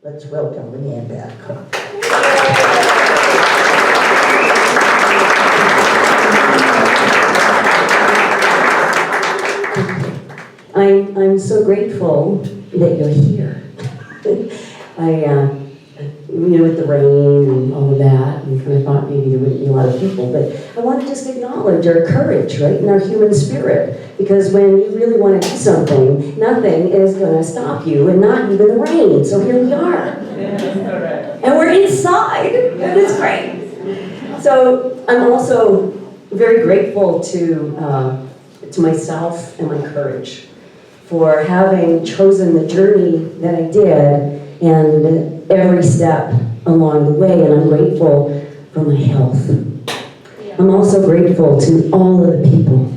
Let's welcome Leanne back. I'm so grateful that you're here. With the rain and all of that, and kind of thought maybe there wouldn't be a lot of people, but I want to just acknowledge our courage, right, and our human spirit, because when you really want to do something, nothing is going to stop you, and not even the rain. So here we are, and we're inside, and it's great. So I'm also very grateful to myself and my courage for having chosen the journey that I did, and every step along the way, and I'm grateful for my health. I'm also grateful to all of the people.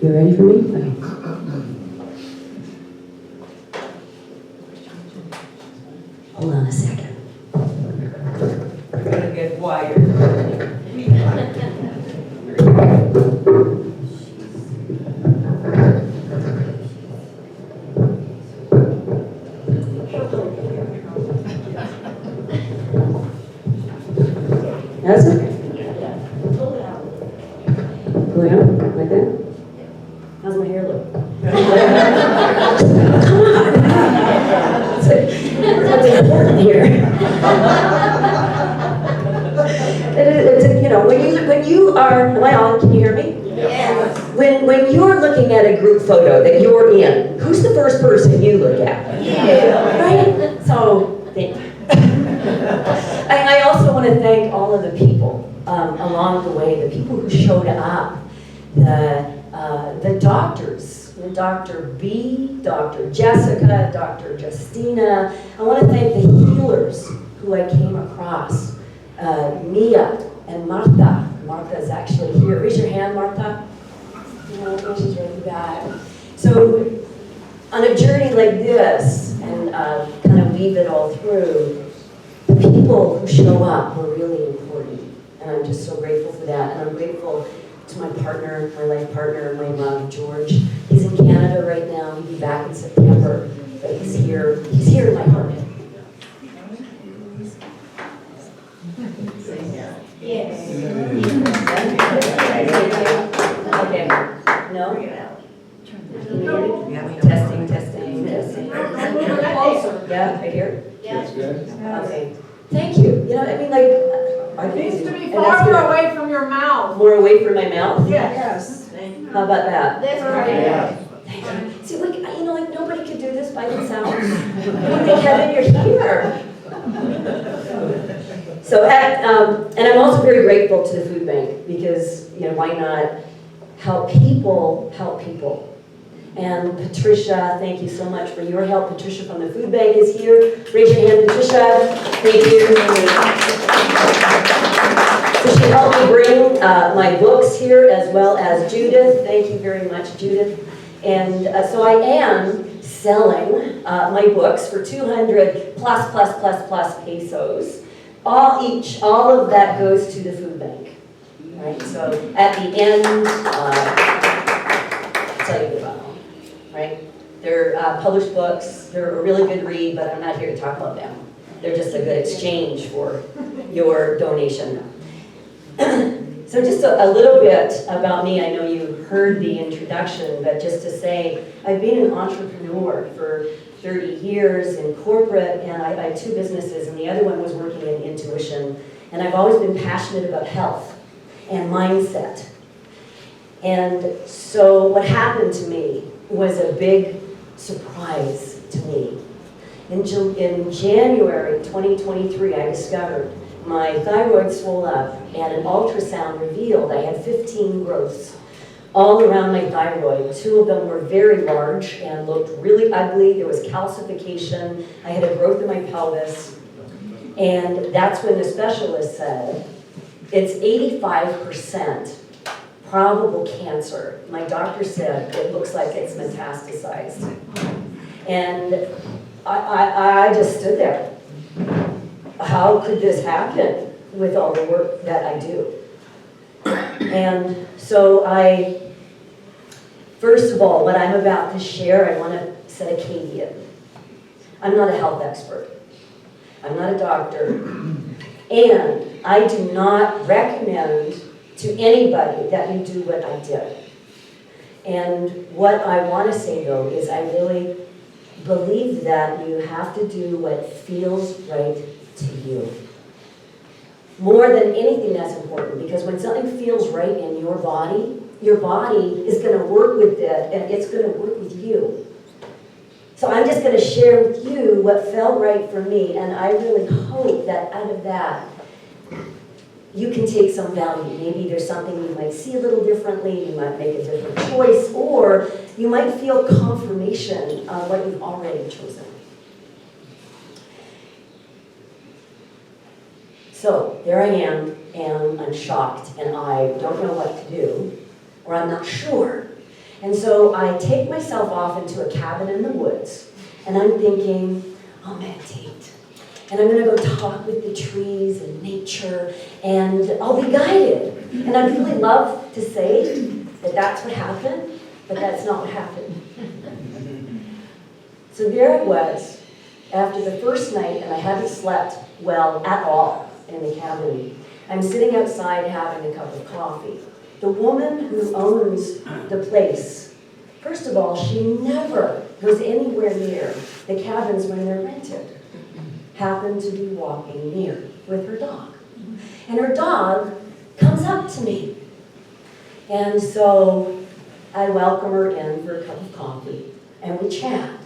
You ready for me? Okay. Hold on a second. We're gonna get wired. That's okay. Pull it out. Like that? How's my hair look? Come on! What's important here? When you are, am I on? Can you hear me? Yes. When you're looking at a group photo that you're in, who's the first person you look at? Yeah. Right? So, thank you. I also want to thank all of the people along the way, the people who showed up, the doctors, Dr. B, Dr. Jessica, Dr. Justina. I want to thank the healers who I came across, Mia and Martha. Martha's actually here. Raise your hand, Martha. No, she's really bad. So, on a journey like this, and kind of weave it all through, the people who show up are really important, and I'm just so grateful for that. And I'm grateful to my partner, my life partner, my mom, George. He's in Canada right now. He'll be back in September, but he's here. He's here in my heart. Yes. Okay. No? Can you hear me? Testing. Yeah, right here? That's good. Okay. Thank you. It needs to be farther away from your mouth. More away from my mouth? Yes. How about that? That's right. Yeah. Thank you. See, nobody could do this by themselves. Thank heaven you're here. So, and I'm also very grateful to the food bank because, why not help people help people? And Patricia, thank you so much for your help. Patricia from the food bank is here. Raise your hand, Patricia. Thank you. So she helped me bring my books here, as well as Judith. Thank you very much, Judith. And so I am selling my books for 200 plus pesos. All of that goes to the food bank. Right? So at the end, I'll tell you about them. Right? They're published books. They're a really good read, but I'm not here to talk about them. They're just a good exchange for your donation. So just a little bit about me. I know you heard the introduction, but just to say, I've been an entrepreneur for 30 years in corporate, and I had 2 businesses, and the other one was working in intuition. And I've always been passionate about health and mindset. And so what happened to me was a big surprise to me. In January 2023, I discovered my thyroid swelled up, and an ultrasound revealed I had 15 growths all around my thyroid. 2 of them were very large and looked really ugly. There was calcification. I had a growth in my pelvis. And that's when the specialist said, it's 85% probable cancer. My doctor said it looks like it's metastasized. And I just stood there. How could this happen with all the work that I do? And so first of all, what I'm about to share, I want to set a caveat. I'm not a health expert. I'm not a doctor. And I do not recommend to anybody that you do what I did. And what I want to say though is I really believe that you have to do what feels right to you. More than anything that's important, because when something feels right in your body is going to work with it and it's going to work with you. So I'm just going to share with you what felt right for me, and I really hope that out of that you can take some value. Maybe there's something you might see a little differently, you might make a different choice, or you might feel confirmation of what you've already chosen. So there I am, and I'm shocked, and I don't know what to do, or I'm not sure. And so I take myself off into a cabin in the woods, and I'm thinking, I'll meditate. And I'm going to go talk with the trees and nature, and I'll be guided. And I'd really love to say that that's what happened, but that's not what happened. So there I was, after the first night, and I hadn't slept well at all in the cabin. I'm sitting outside having a cup of coffee. The woman who owns the place, first of all, she never goes anywhere near the cabins when they're rented. Happened to be walking near with her dog. And her dog comes up to me. And so I welcome her in for a cup of coffee, and we chat.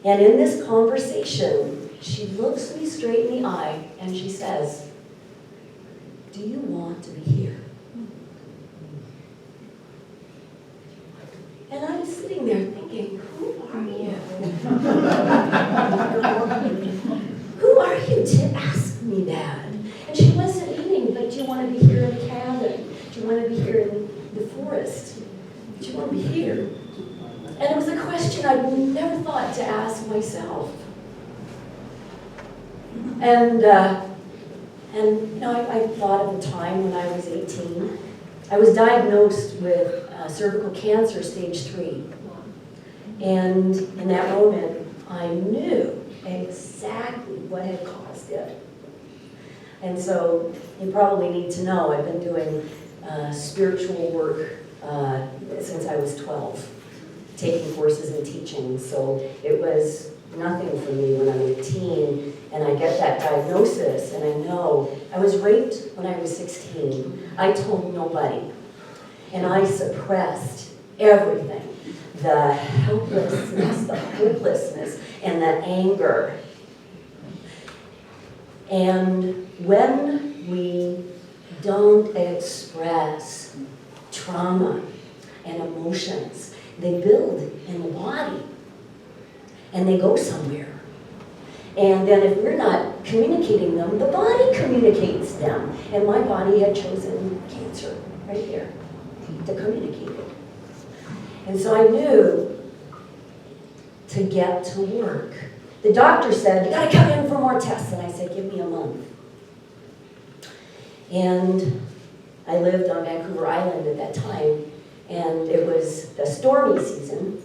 And in this conversation, she looks me straight in the eye and she says, "Do you want to be here?" And I'm sitting there thinking, who are you? Who are you to ask me that? And she wasn't meaning, but do you want to be here in the cabin? Do you want to be here in the forest? Do you want to be here? And it was a question I never thought to ask myself. And you know, I thought of a time when I was 18. I was diagnosed with cervical cancer, stage 3. And in that moment, I knew exactly what had caused it. And so you probably need to know, I've been doing spiritual work since I was 12, taking courses in teaching. So it was nothing for me when I'm 18 and I get that diagnosis, and I know I was raped when I was 16. I told nobody. And I suppressed everything. The helplessness, the hopelessness, and the anger. And when we don't express trauma and emotions, they build in the body and they go somewhere. And then if we're not communicating them, the body communicates them. And my body had chosen cancer right here to communicate it. And so I knew to get to work. The doctor said, "You gotta come in for more tests." And I said, "Give me a month." And I lived on Vancouver Island at that time, and it was the stormy season.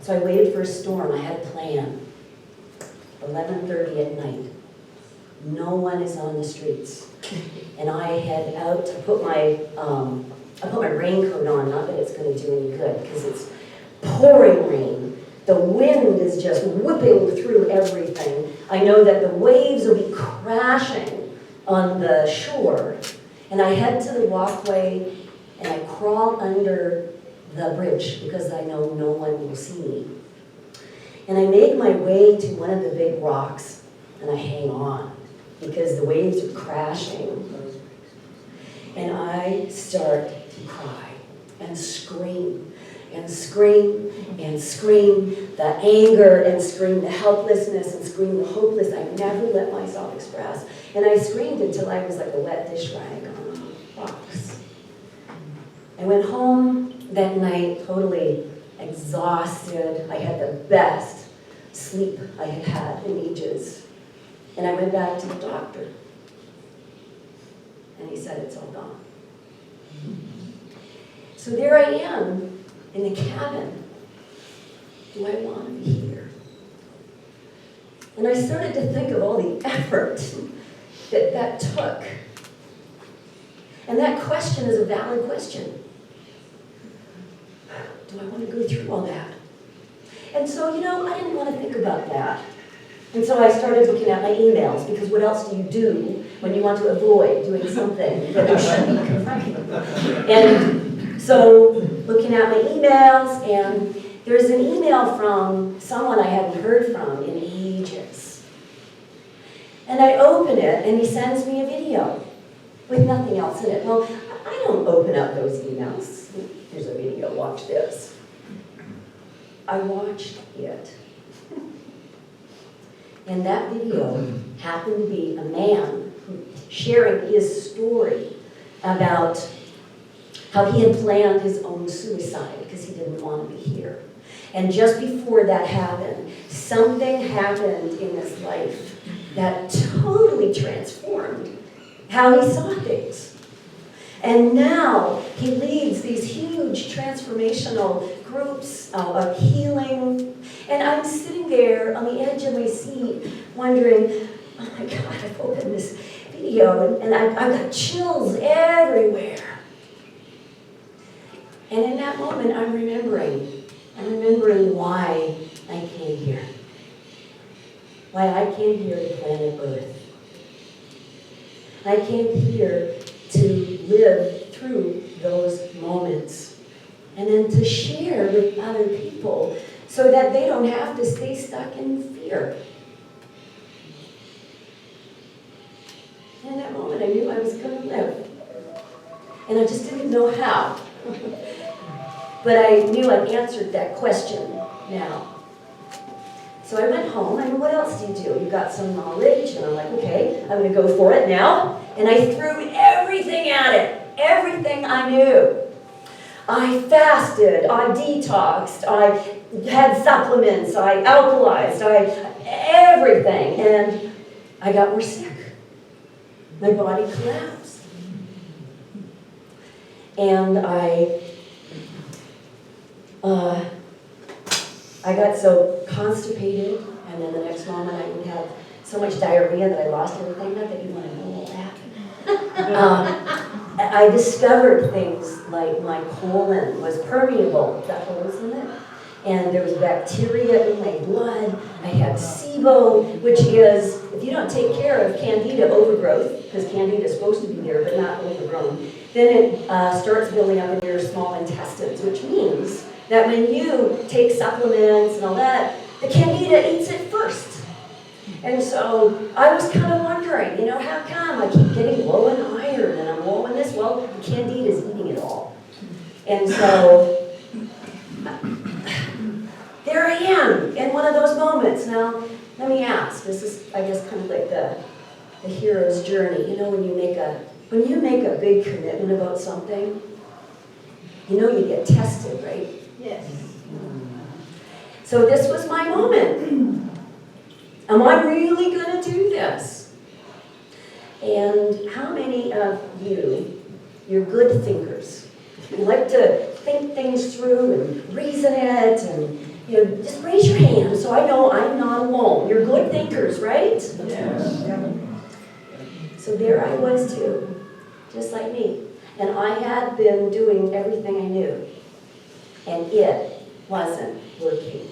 So I waited for a storm. I had a plan. 11:30 at night. No one is on the streets. And I head out to put my raincoat on, not that it's going to do any good, because it's pouring rain. The wind is just whipping through everything. I know that the waves will be crashing on the shore. And I head to the walkway and I crawl under the bridge because I know no one will see me. And I make my way to one of the big rocks and I hang on because the waves are crashing. And I start to cry and scream and scream and scream the anger and scream the helplessness and scream the hopeless. I never let myself express. And I screamed until I was like a wet dish rag on a box. I went home that night totally exhausted. I had the best sleep I had had in ages. And I went back to the doctor. And he said, "It's all gone." So there I am in the cabin. Do I want to be here? And I started to think of all the effort that took. And that question is a valid question. Do I want to go through all that? And so, I didn't want to think about that. And so I started looking at my emails, because what else do you do when you want to avoid doing something that you shouldn't be confronting? And so, looking at my emails, and there's an email from someone I hadn't heard from in ages. And I open it, and he sends me a video with nothing else in it. Well, I don't open up those emails. Here's a video, watch this. I watched it. And that video happened to be a man sharing his story about how he had planned his own suicide because he didn't want to be here. And just before that happened, something happened in his life that totally transformed how he saw things. And now he leads these huge transformational groups of healing. And I'm sitting there on the edge of my seat wondering, oh my God, I've opened this video and I've got chills everywhere. And in that moment, I'm remembering why I came here. Why I came here to planet Earth. I came here to live through those moments and then to share with other people so that they don't have to stay stuck in fear. In that moment, I knew I was going to live. And I just didn't know how. But I knew I answered that question now. So I went home, and what else do you do? You got some knowledge, and I'm like, okay, I'm going to go for it now. And I threw everything at it, everything I knew. I fasted, I detoxed, I had supplements, I alkalized, everything. And I got more sick. My body collapsed. And I got so constipated, and then the next moment I would have so much diarrhea that I lost everything. Not that you want to know all that. I discovered things like my colon was permeable, got holes in it, and there was bacteria in my blood. I had SIBO, which is, if you don't take care of candida overgrowth, because candida is supposed to be there but not overgrown, then it starts building up in your small intestines, which means that when you take supplements and all that, the candida eats it first. And so I was kind of wondering, how come I keep getting low in iron and I'm low in this? Well, the candida is eating it all. And so there I am in one of those moments. Now, let me ask, this is, I guess, kind of like the hero's journey. When you make a big commitment about something, you get tested, right? Yes. So this was my moment. Am I really going to do this? And how many of you're good thinkers? You like to think things through and reason it, and just raise your hand so I know I'm not alone. You're good thinkers, right? Yes. So there I was too, just like me. And I had been doing everything I knew, and it wasn't working.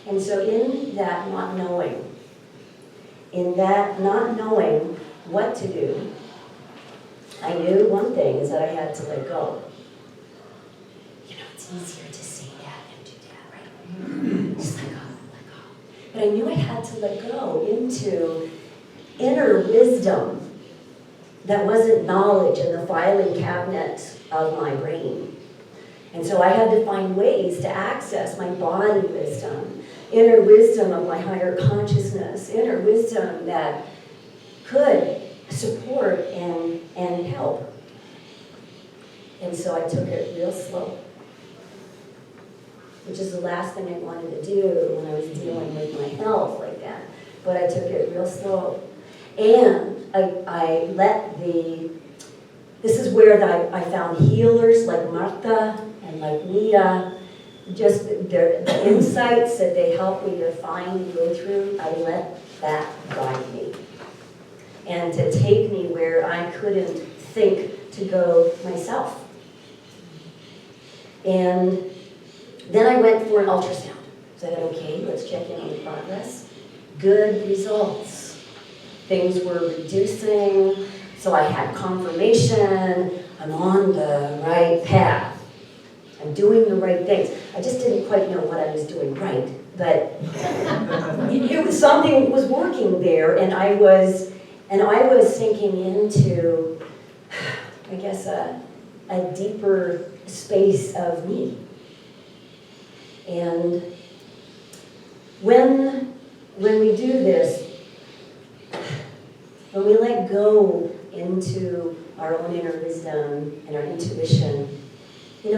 And so in that not knowing what to do, I knew one thing is that I had to let go. It's easier to say that than do that, right? Just let go. But I knew I had to let go into inner wisdom that wasn't knowledge in the filing cabinet of my brain. And so I had to find ways to access my body wisdom, inner wisdom of my higher consciousness, inner wisdom that could support and help. And so I took it real slow, which is the last thing I wanted to do when I was dealing with my health like that. But I took it real slow. And I let this is where I found healers like Martha and like Mia just the insights that they help me to find and go through, I let that guide me. And to take me where I couldn't think to go myself. And then I went for an ultrasound. So I thought, okay, let's check in on the progress. Good results. Things were reducing, so I had confirmation. I'm on the right path. I'm doing the right things. I just didn't quite know what I was doing right, but it was something was working there, and I was sinking into, I guess, a deeper space of me. And when we do this, when we let go into our own inner wisdom and our intuition,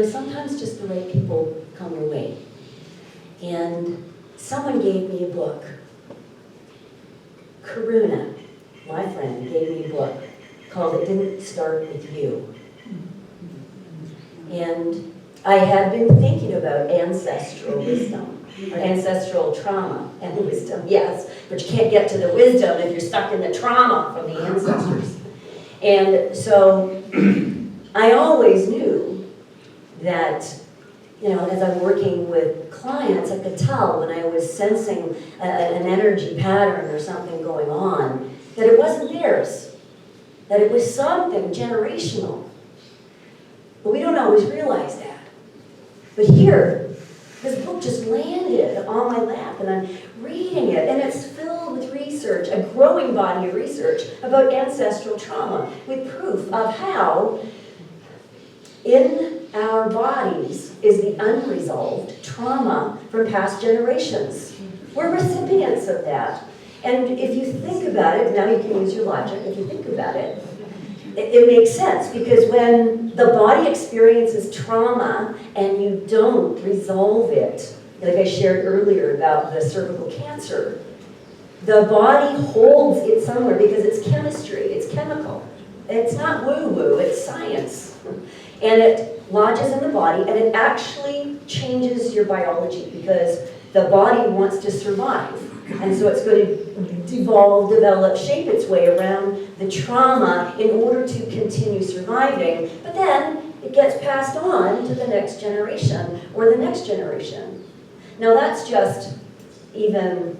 sometimes just the right people come your way. And someone gave me a book. Karuna, my friend, gave me a book called It Didn't Start With You. And I had been thinking about ancestral wisdom, or ancestral trauma and wisdom, yes, but you can't get to the wisdom if you're stuck in the trauma from the ancestors. And so I always knew that, as I'm working with clients, I could tell when I was sensing an energy pattern or something going on, that it wasn't theirs, that it was something generational. But we don't always realize that. But here, this book just landed on my lap, and I'm reading it, and it's filled with research, a growing body of research about ancestral trauma, with proof of how in our bodies is the unresolved trauma from past generations. We're recipients of that. And if you think about it, now you can use your logic, if you think about it, it makes sense, because when the body experiences trauma and you don't resolve it, like I shared earlier about the cervical cancer, the body holds it somewhere because it's chemistry, it's chemical. It's not woo-woo, it's science. And it lodges in the body, and it actually changes your biology because the body wants to survive. And so it's going to evolve, develop, shape its way around the trauma in order to continue surviving. But then it gets passed on to the next generation or the next generation. Now that's just even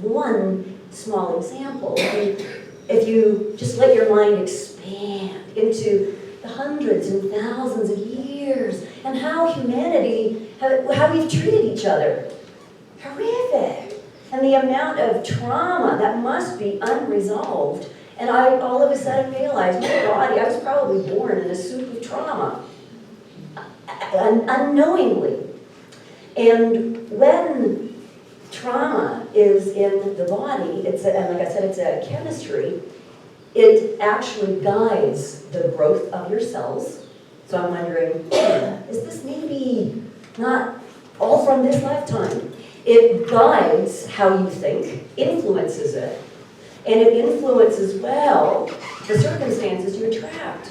one small example. If you just let your mind expand into the hundreds and thousands of years and how humanity, how we've treated each other. Horrific. And the amount of trauma that must be unresolved. And I all of a sudden realized, my body, I was probably born in a soup of trauma. Unknowingly. And when trauma is in the body, and like I said, it's a chemistry, it actually guides the growth of your cells. So I'm wondering, is this maybe not all from this lifetime? It guides how you think, influences it, and it influences, well, the circumstances you attract.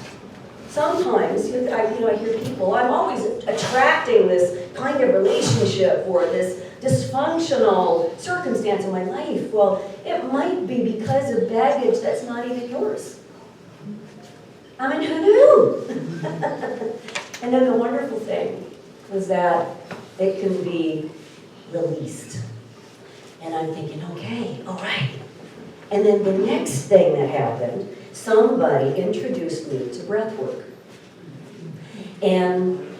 Sometimes, I hear people, I'm always attracting this kind of relationship or this dysfunctional circumstance in my life. Well, it might be because of baggage that's not even yours. I mean, who knew? And then the wonderful thing was that it can be released. And I'm thinking, okay, all right. And then the next thing that happened, somebody introduced me to breath work. And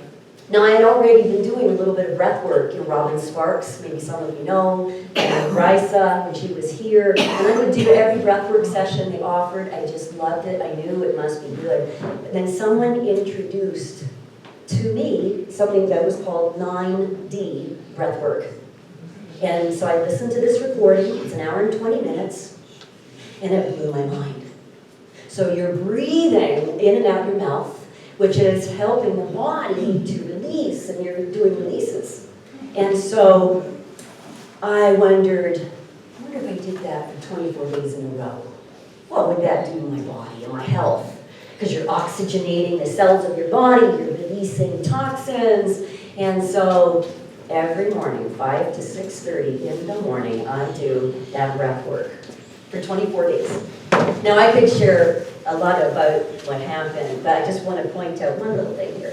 now I had already been doing a little bit of breath work. Robin Sparks, maybe some of you know, and Risa, when she was here. And I would do every breath work session they offered. I just loved it. I knew it must be good. But then someone introduced to me something that was called 9D breath work. And so I listened to this recording. It's an hour and 20 minutes. And it blew my mind. So you're breathing in and out your mouth, which is helping the body to release, and you're doing releases. And so I wonder if I did that for 24 days in a row. What would that do to my body and my health? Because you're oxygenating the cells of your body, you're releasing toxins. And so every morning, 5 to 6:30 in the morning, I do that breath work for 24 days. Now, I could share a lot about what happened, but I just want to point out one little thing here.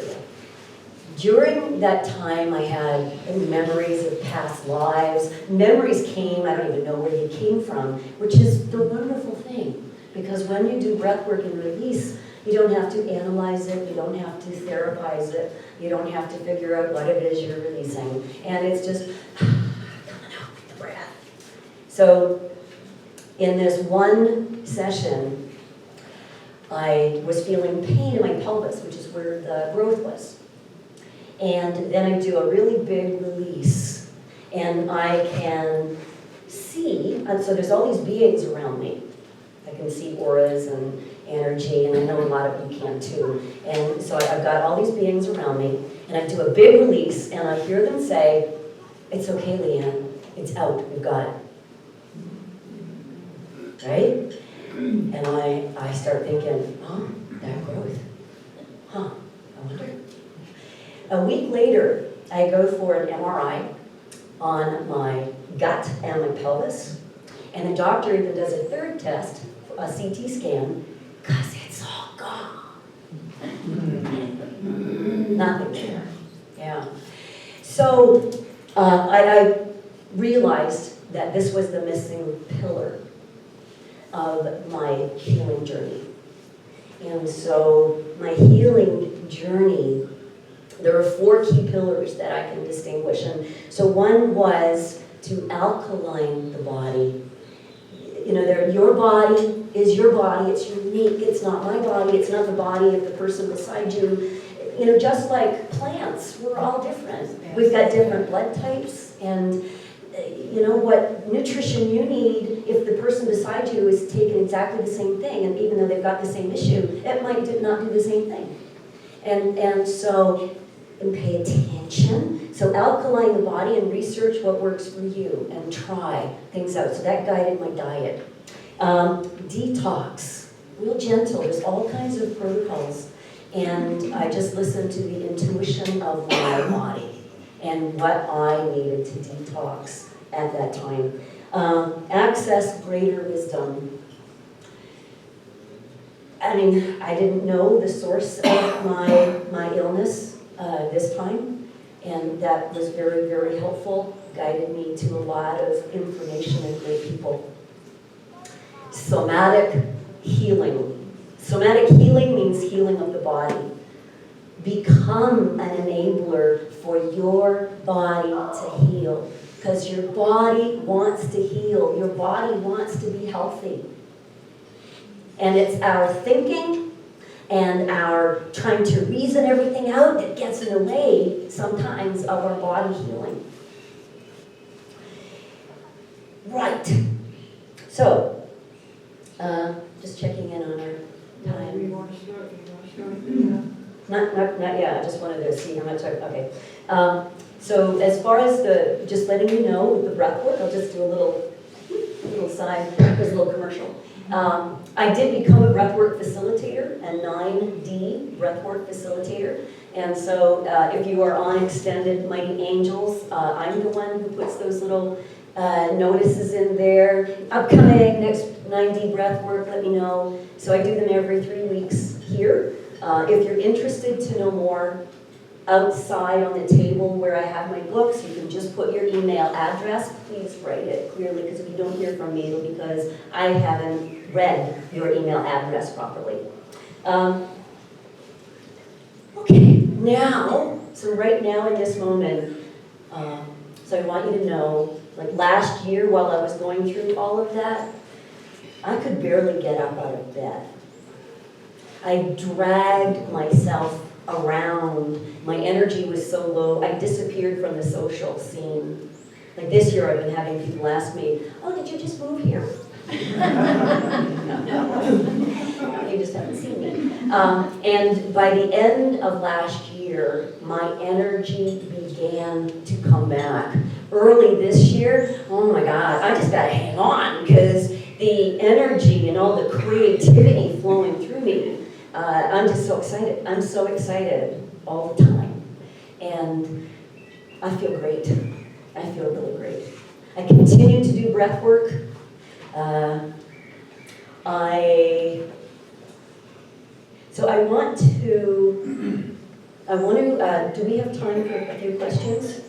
During that time, I had memories of past lives. Memories came, I don't even know where they came from, which is the wonderful thing. Because when you do breath work and release, you don't have to analyze it, you don't have to therapize it, you don't have to figure out what it is you're releasing. And it's just coming out with the breath. So in this one session, I was feeling pain in my pelvis, which is where the growth was. And then I do a really big release. And I can see, and so there's all these beings around me. I can see auras and energy, and I know a lot of you can too. And so I've got all these beings around me, and I do a big release, and I hear them say, "It's okay, Leanne, it's out, we've got it." Right? And I start thinking, that growth. I wonder. A week later, I go for an MRI on my gut and my pelvis, and the doctor even does a third test, a CT scan, because it's all gone. Nothing there. Yeah. So I realized that this was the missing pillar of my healing journey. And so my healing journey, there are 4 key pillars that I can distinguish. And so one was to alkaline the body. You know, your body is your body, it's unique, it's not my body, it's not the body of the person beside you. You know, just like plants, we're all different. We've got different blood types, and you know what nutrition you need, if the person beside you is taking exactly the same thing, and even though they've got the same issue, it might not do the same thing. And so, and pay attention. So alkaline the body and research what works for you and try things out. So that guided my diet. Detox, real gentle. There's all kinds of protocols. And I just listened to the intuition of my body and what I needed to detox at that time. Access greater wisdom. I mean, I didn't know the source of my illness this time, and that was very, very helpful, guided me to a lot of information and great people. Somatic healing. Somatic healing means healing of the body. Become an enabler for your body to heal, because your body wants to heal. Your body wants to be healthy. And it's our thinking and our trying to reason everything out that gets in the way sometimes of our body healing. Right. So, just checking in on our time. You want to start? Not yet. I just wanted to see how much okay. So as far as just letting you know with the breath work, I'll just do a little side, there's a little commercial. I did become a breathwork facilitator, a 9D breathwork facilitator. And so if you are on Extended Mighty Angels, I'm the one who puts those little notices in there. Upcoming next 9D breathwork, let me know. So I do them every 3 weeks here. If you're interested to know more, outside on the table where I have my books, you can just put your email address. Please write it clearly, because if you don't hear from me, it'll be because I haven't read your email address properly. Okay, now, so right now in this moment, so I want you to know, like last year while I was going through all of that, I could barely get up out of bed. I dragged myself around. My energy was so low, I disappeared from the social scene. Like this year I've been having people ask me, "Oh, did you just move here?" No, you just haven't seen me. And by the end of last year, my energy began to come back. Early this year, oh my God, I just gotta hang on, because the energy and all the creativity flowing through me, I'm just so excited. I'm so excited all the time. And I feel great. I feel really great. I continue to do breath work. So I want to, do we have time for a few questions?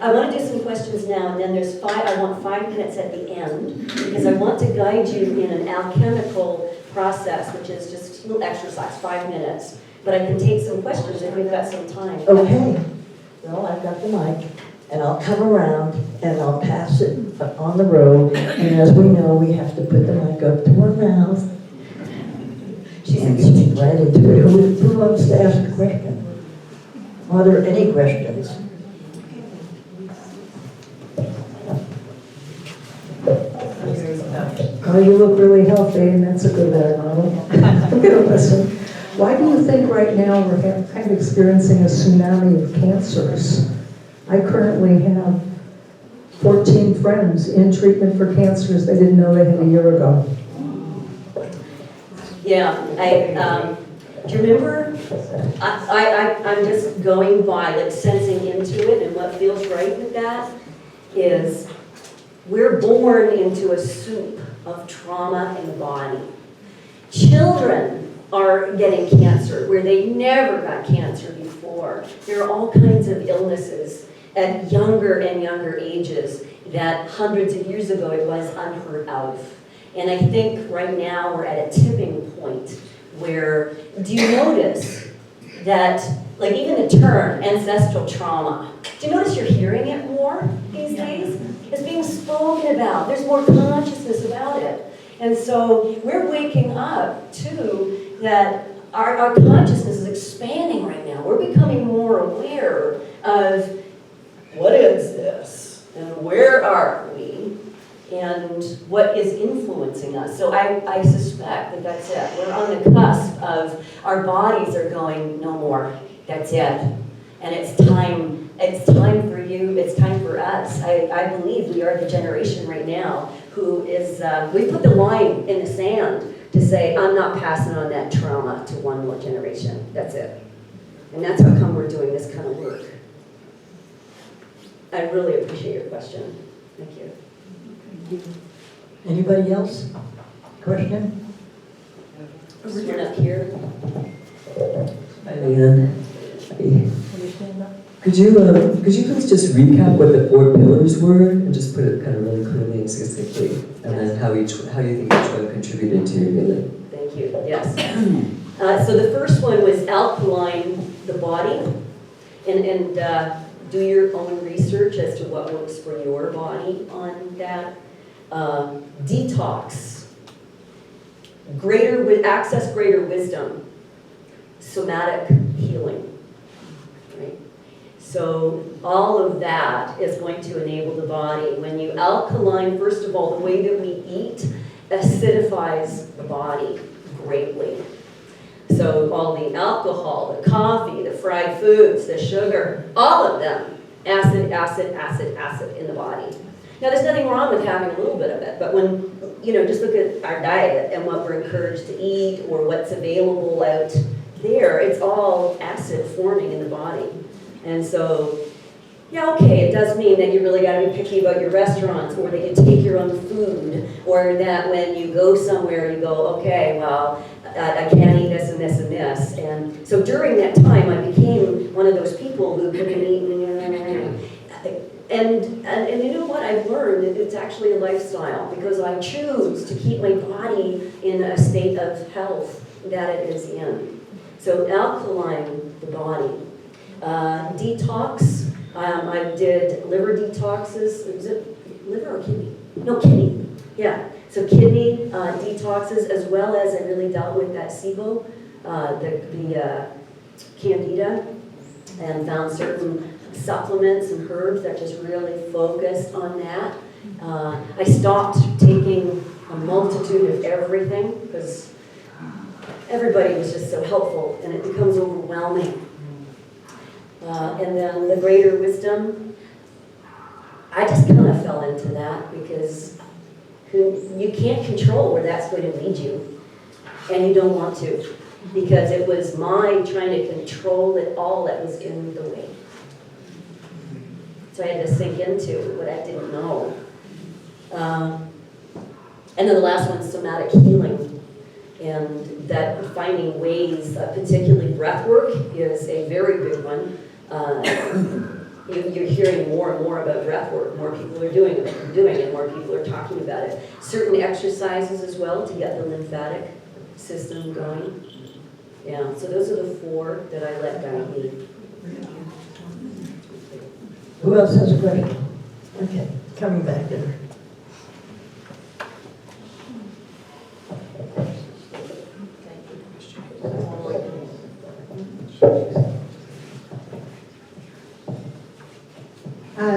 I want to do some questions now, and then I want 5 minutes at the end, because I want to guide you in an alchemical process, which is just a little exercise, 5 minutes. But I can take some questions if we've got some time. Okay, well, I've got the mic, and I'll come around, and I'll pass it on the road, and as we know, we have to put the mic up to our mouth. She's And speak right into it. Who wants to ask a question? Are there any questions? Well, you look really healthy, and that's a good model. I'm going to listen. Why do you think right now we're kind of experiencing a tsunami of cancers? I currently have 14 friends in treatment for cancers they didn't know they had a year ago. Yeah, do you remember? I'm just going by, like sensing into it, and what feels right with that is we're born into a soup of trauma in the body. Children are getting cancer where they never got cancer before. There are all kinds of illnesses at younger and younger ages that hundreds of years ago it was unheard of. And I think right now we're at a tipping point where, do you notice that, like even the term ancestral trauma, do you notice you're hearing it more these days? It's being spoken about. There's more consciousness about it. And so we're waking up to that our consciousness is expanding right now. We're becoming more aware of what is this and where are we and what is influencing us. So I suspect that that's it. We're on the cusp of our bodies are going, no more, that's it. And it's time for you, it's time for us. I believe we are the generation right now who is, we put the line in the sand to say, I'm not passing on that trauma to one more generation, that's it. And that's how come we're doing this kind of work. I really appreciate your question, thank you. Anybody else? Question? We're up here. Hi, Leanne. Could you please just recap what the 4 pillars were and just put it kind of really clearly and succinctly, and then how you think each one contributed to your healing? Thank you, yes. So the first one was alkaline the body, and do your own research as to what works for your body on that. Detox, access greater wisdom, somatic healing, right? So all of that is going to enable the body. When you alkaline, first of all, the way that we eat acidifies the body greatly. So all the alcohol, the coffee, the fried foods, the sugar, all of them, acid, acid, acid, acid in the body. Now, there's nothing wrong with having a little bit of it, but when, just look at our diet and what we're encouraged to eat or what's available out there, it's all acid forming in the body. And so, yeah, okay, it does mean that you really got to be picky about your restaurants, or that you take your own food, or that when you go somewhere, you go, okay, well, I can't eat this and this and this. And so during that time, I became one of those people who couldn't eat. And you know what I've learned? It's actually a lifestyle, because I choose to keep my body in a state of health that it is in. So alkaline the body. Detox, I did liver detoxes. Was it liver or kidney? No, kidney. Yeah. So kidney detoxes, as well as I really dealt with that SIBO, the candida, and found certain supplements and herbs that just really focused on that. I stopped taking a multitude of everything because everybody was just so helpful, and it becomes overwhelming. And then the greater wisdom, I just kind of fell into that because you can't control where that's going to lead you, and you don't want to. because it was my trying to control it all that was in the way. So I had to sink into what I didn't know. And then the last one is somatic healing. And that finding ways, particularly breath work is a very big one. You're hearing more and more about breath work. More people are doing it, more people are talking about it. Certain exercises as well to get the lymphatic system going. Yeah, so those are the 4 that I let guide me. Who else has a question? Okay, coming back there.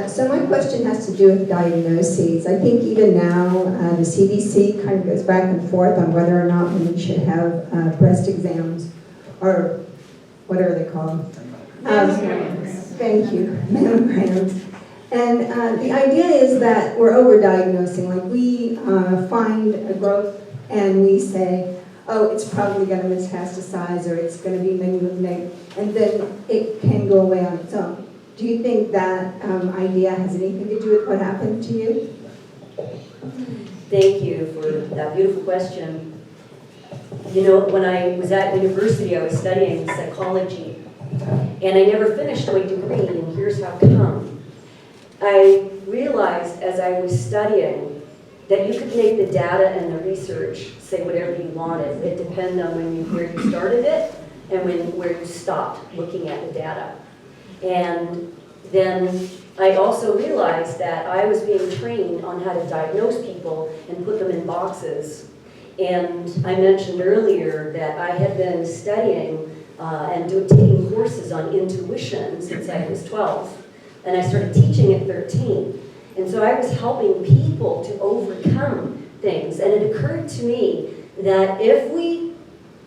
So my question has to do with diagnoses. I think even now the CDC kind of goes back and forth on whether or not we should have breast exams, or whatever they call them. Thank you, mammograms. And the idea is that we're overdiagnosing. Like we find a growth and we say, oh, it's probably going to metastasize or it's going to be malignant, and then it can go away on its own. Do you think that idea has anything to do with what happened to you? Thank you for that beautiful question. You know, when I was at university, I was studying psychology, and I never finished my degree, and here's how come. I realized as I was studying that you could make the data and the research say whatever you wanted. It depended on where you started it and where you stopped looking at the data. And then I also realized that I was being trained on how to diagnose people and put them in boxes. And I mentioned earlier that I had been studying and taking courses on intuition since I was 12. And I started teaching at 13. And so I was helping people to overcome things. And it occurred to me that if we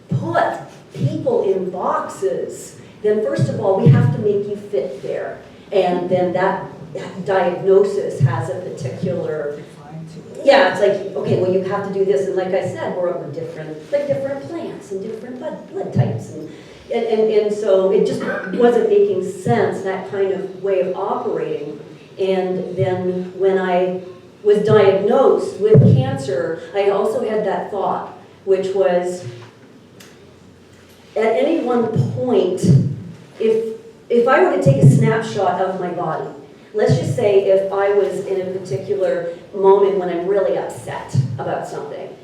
put people in boxes, then first of all, we have to make you fit there. And then that diagnosis has a particular, yeah, it's like, okay, well, you have to do this. And like I said, we're over different plants and different blood types. And so it just wasn't making sense, that kind of way of operating. And then when I was diagnosed with cancer, I also had that thought, which was, at any one point, if I were to take a snapshot of my body, let's just say if I was in a particular moment when I'm really upset about something,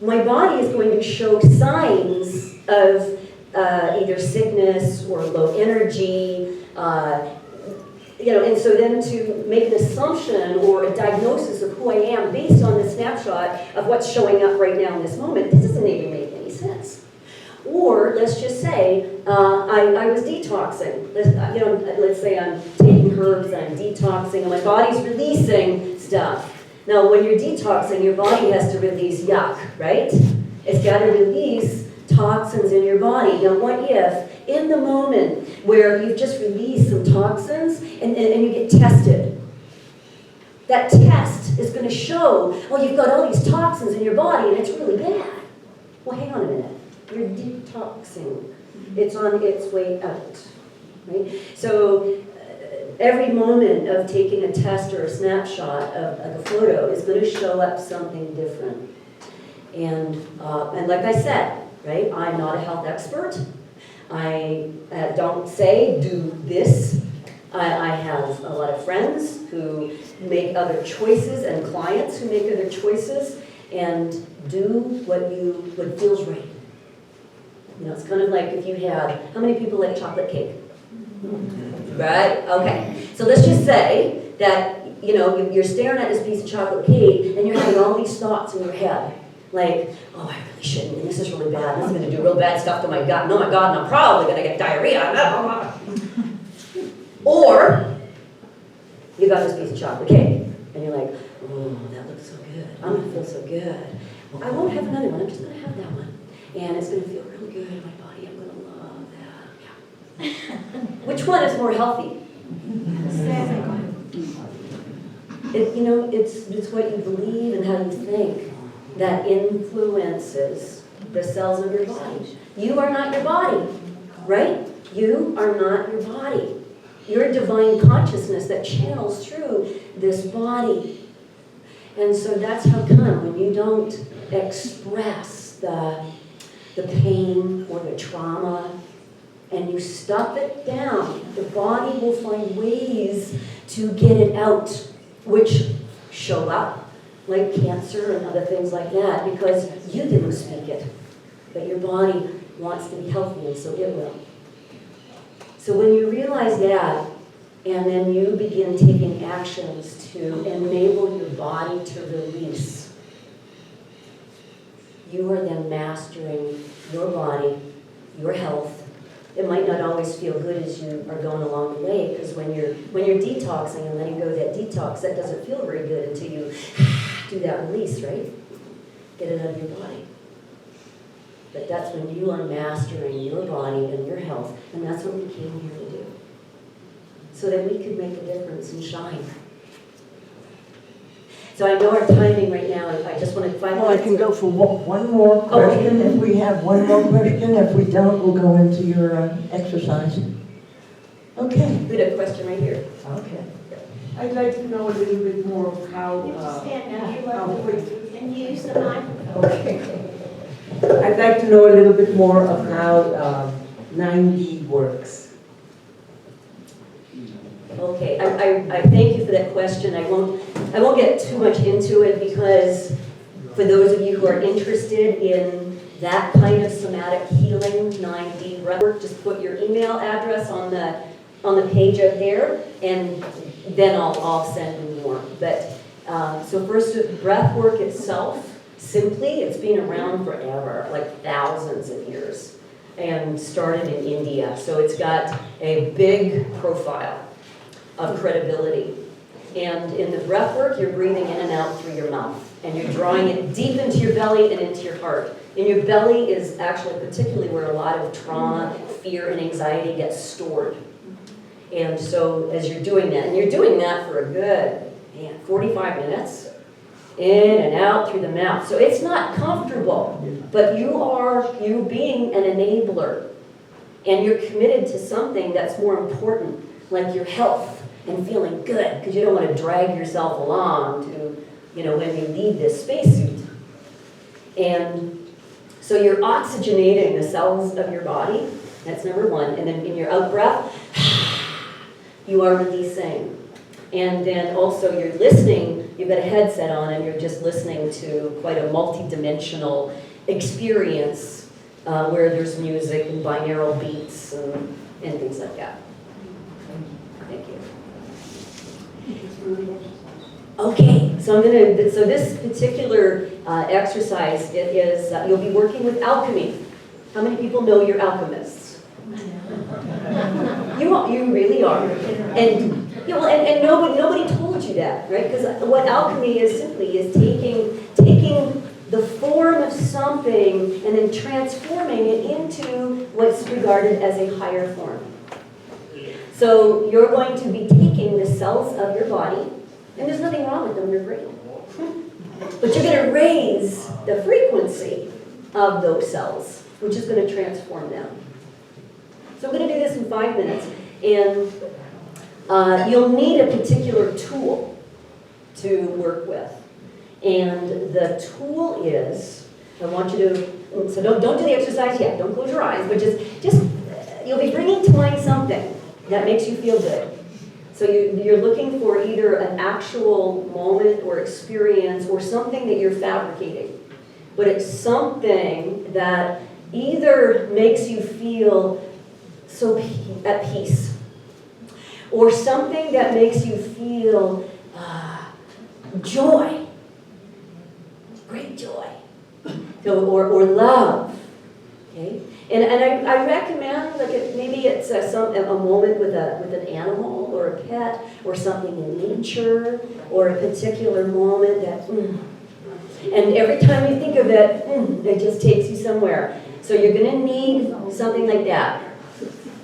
my body is going to show signs of either sickness or low energy, and so then to make an assumption or a diagnosis of who I am based on the snapshot of what's showing up right now in this moment, this doesn't even make any sense. Or let's just say I was detoxing. Let's say I'm taking herbs and I'm detoxing and my body's releasing stuff. Now when you're detoxing, your body has to release yuck, right? It's got to release toxins in your body. Now what if, in the moment where you've just released some toxins and you get tested, that test is going to show, well, you've got all these toxins in your body and it's really bad. Well, hang on a minute. You're detoxing. It's on its way out, right? So every moment of taking a test or a snapshot of a photo is going to show up something different. And like I said, right, I'm not a health expert. I don't say do this. I have a lot of friends who make other choices and clients who make other choices and do what feels right. You know, it's kind of like if you had, how many people like chocolate cake? Right? Okay. So let's just say that, you're staring at this piece of chocolate cake and you're having all these thoughts in your head. Like, oh, I really shouldn't, and this is really bad, and this is going to do real bad stuff to my gut, and oh my God, and I'm probably going to get diarrhea. Or, you got this piece of chocolate cake, and you're like, oh, that looks so good. I'm going to feel so good. Well, I won't have another one, I'm just going to have that one. And it's going to feel really good in my body. I'm going to love that. Yeah. Which one is more healthy? It's what you believe and how you think that influences the cells of your body. You are not your body, right? You are not your body. You're a divine consciousness that channels through this body. And so that's how come when you don't express the pain or the trauma and you stuff it down, the body will find ways to get it out, which show up like cancer and other things like that because you didn't speak it. But your body wants to be healthy and so it will. So when you realize that, and then you begin taking actions to enable your body to release, you are then mastering your body, your health. It might not always feel good as you are going along the way, because when you're detoxing and letting go of that detox, that doesn't feel very good until you do that release, right? Get it out of your body. But that's when you are mastering your body and your health, and that's what we came here to do. So that we could make a difference and shine. So I know our timing right now, I just want to 5 minutes. Well, I can go for one more question if we have one more question. If we don't, we'll go into your exercise. Okay. We had a question right here. Okay. I'd like to know a little bit more of how, You just stand up how quick. and use the microphone. Okay. I'd like to know a little bit more of how 9D works. Okay, I thank you for that question. I won't get too much into it because for those of you who are interested in that kind of somatic healing, 9D breathwork, just put your email address on the page out there, and then I'll send you more. But so first, breathwork itself, simply, it's been around forever, like thousands of years, and started in India. So it's got a big profile of credibility. And in the breath work, you're breathing in and out through your mouth. And you're drawing it deep into your belly and into your heart. And your belly is actually particularly where a lot of trauma, fear, and anxiety gets stored. And so as you're doing that, and you're doing that for a good 45 minutes, in and out through the mouth. So it's not comfortable, but you being an enabler. And you're committed to something that's more important, like your health. And feeling good, because you don't want to drag yourself along to, when you leave this spacesuit. And so you're oxygenating the cells of your body. That's number one. And then in your out breath, you are releasing. And then also you're listening, you've got a headset on and you're just listening to quite a multi-dimensional experience where there's music and binaural beats and things like that. Thank you. Okay, so so this particular exercise, it is, you'll be working with alchemy. How many people know you're alchemists? You really are. And and nobody told you that, right? Because what alchemy is simply is taking the form of something and then transforming it into what's regarded as a higher form. So you're going to be taking the cells of your body, and there's nothing wrong with them, they're great. But you're going to raise the frequency of those cells, which is going to transform them. So I'm going to do this in 5 minutes, and you'll need a particular tool to work with. And the tool is, I want you to, so don't do the exercise yet, don't close your eyes, but just you'll be bringing to mind something that makes you feel good. So you're looking for either an actual moment or experience or something that you're fabricating. But it's something that either makes you feel so at peace, or something that makes you feel joy, great joy, so, or love, okay? And I recommend, like maybe it's a moment with an animal or a pet or something in nature or a particular moment that, and every time you think of it, it just takes you somewhere. So you're going to need something like that.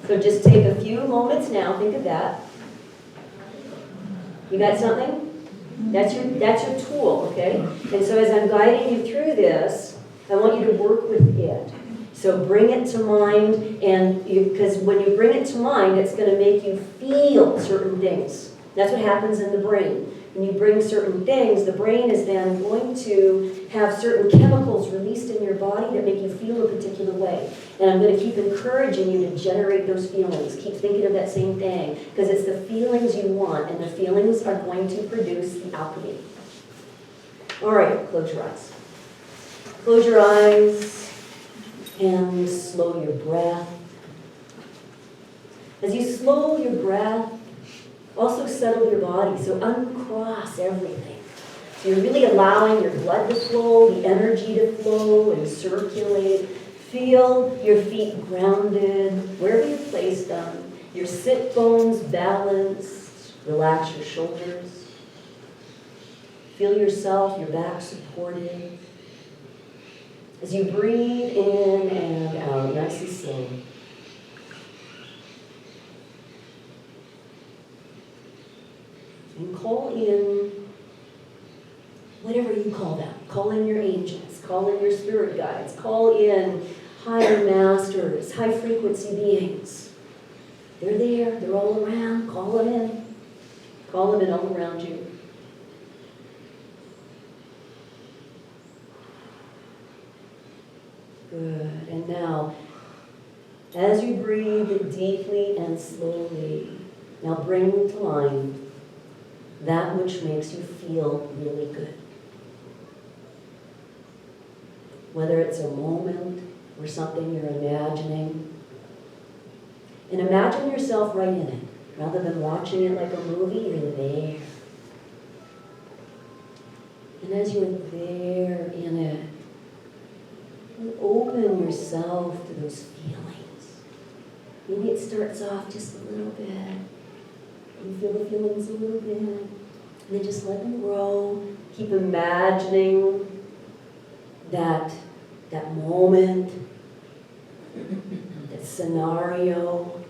So just take a few moments now, think of that. You got something? That's your tool, okay? And so as I'm guiding you through this, I want you to work with it. So bring it to mind, and because when you bring it to mind, it's going to make you feel certain things. That's what happens in the brain. When you bring certain things, the brain is then going to have certain chemicals released in your body that make you feel a particular way. And I'm going to keep encouraging you to generate those feelings. Keep thinking of that same thing, because it's the feelings you want, and the feelings are going to produce the alchemy. All right, close your eyes. Close your eyes and slow your breath. As you slow your breath, also settle your body, so uncross everything. So you're really allowing your blood to flow, the energy to flow and circulate. Feel your feet grounded, wherever you place them. Your sit bones balanced. Relax your shoulders. Feel yourself, your back supported. As you breathe in and out, nice and slow. And call in whatever you call them. Call in your angels, call in your spirit guides, call in higher masters, high frequency beings. They're there, they're all around, call them in. Call them in all around you. Good, and now, as you breathe deeply and slowly, now bring to mind that which makes you feel really good. Whether it's a moment or something you're imagining. And imagine yourself right in it. Rather than watching it like a movie, you're there. And as you're there in it, you open yourself to those feelings. Maybe it starts off just a little bit. You feel the feelings a little bit, and then just let them grow. Keep imagining that moment, that scenario,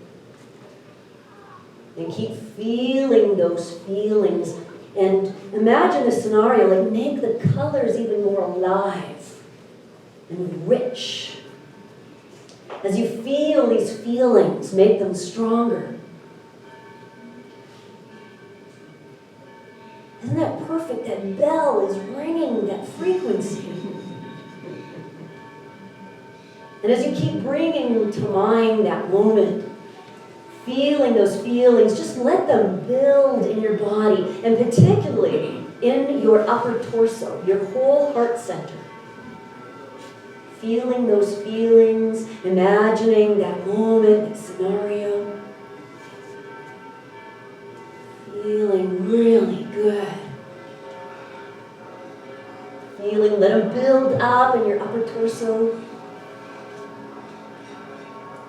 and keep feeling those feelings. And imagine the scenario, like make the colors even more alive and rich. As you feel these feelings, make them stronger. Isn't that perfect? That bell is ringing, that frequency. And as you keep bringing to mind that moment, feeling those feelings, just let them build in your body, and particularly in your upper torso, your whole heart center. Feeling those feelings, imagining that moment, that scenario. Feeling really good. Feeling, let them build up in your upper torso.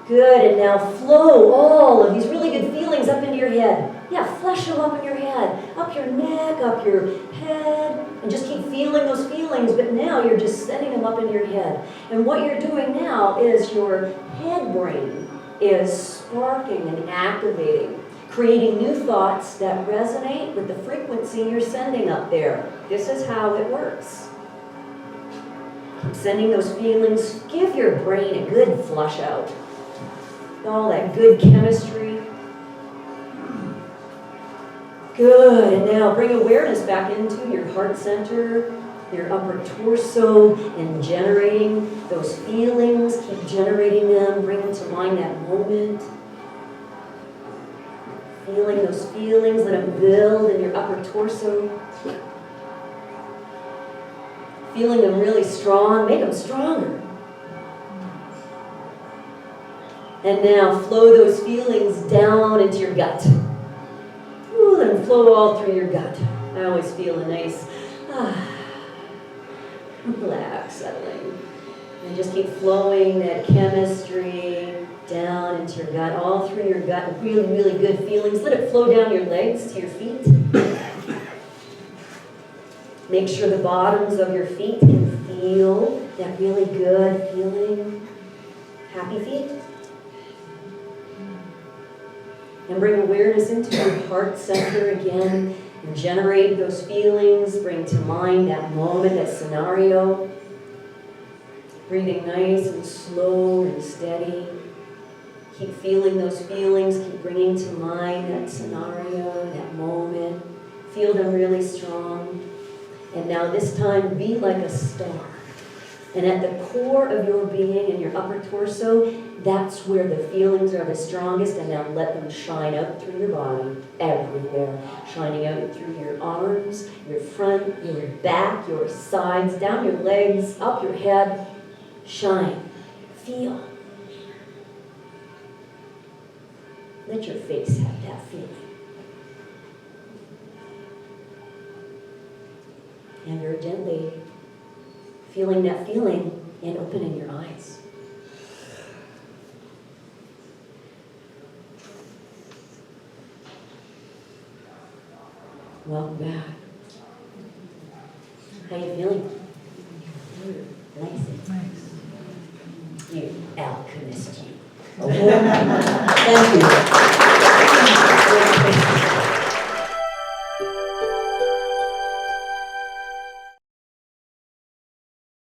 Good, and now flow all of these really good feelings up into your head. Yeah, flush them up in your head, up your neck, up your head, and just keep feeling those feelings, but now you're just sending them up into your head. And what you're doing now is your head brain is sparking and activating, creating new thoughts that resonate with the frequency you're sending up there. This is how it works. Keep sending those feelings. Give your brain a good flush out. All that good chemistry. Good, and now bring awareness back into your heart center, your upper torso, and generating those feelings. Keep generating them, bring to mind that moment. Feeling those feelings, let them build in your upper torso. Feeling them really strong, make them stronger. And now flow those feelings down into your gut. Ooh, let them flow all through your gut. I always feel a nice, relax, settling. And just keep flowing that chemistry down into your gut, all through your gut. Really, really good feelings. Let it flow down your legs to your feet. Make sure the bottoms of your feet can feel that really good feeling. Happy feet. And bring awareness into your heart center again, and generate those feelings, bring to mind that moment, that scenario. Breathing nice and slow and steady. Keep feeling those feelings, keep bringing to mind that scenario, that moment. Feel them really strong. And now this time, be like a star. And at the core of your being and your upper torso, that's where the feelings are the strongest, and now let them shine out through your body, everywhere. Shining out through your arms, your front, your back, your sides, down your legs, up your head. Shine. Feel. Let your face have that feeling. And very gently feeling that feeling and opening your eyes. Welcome back. How you feeling? Nice. You alchemist, you. Thank you.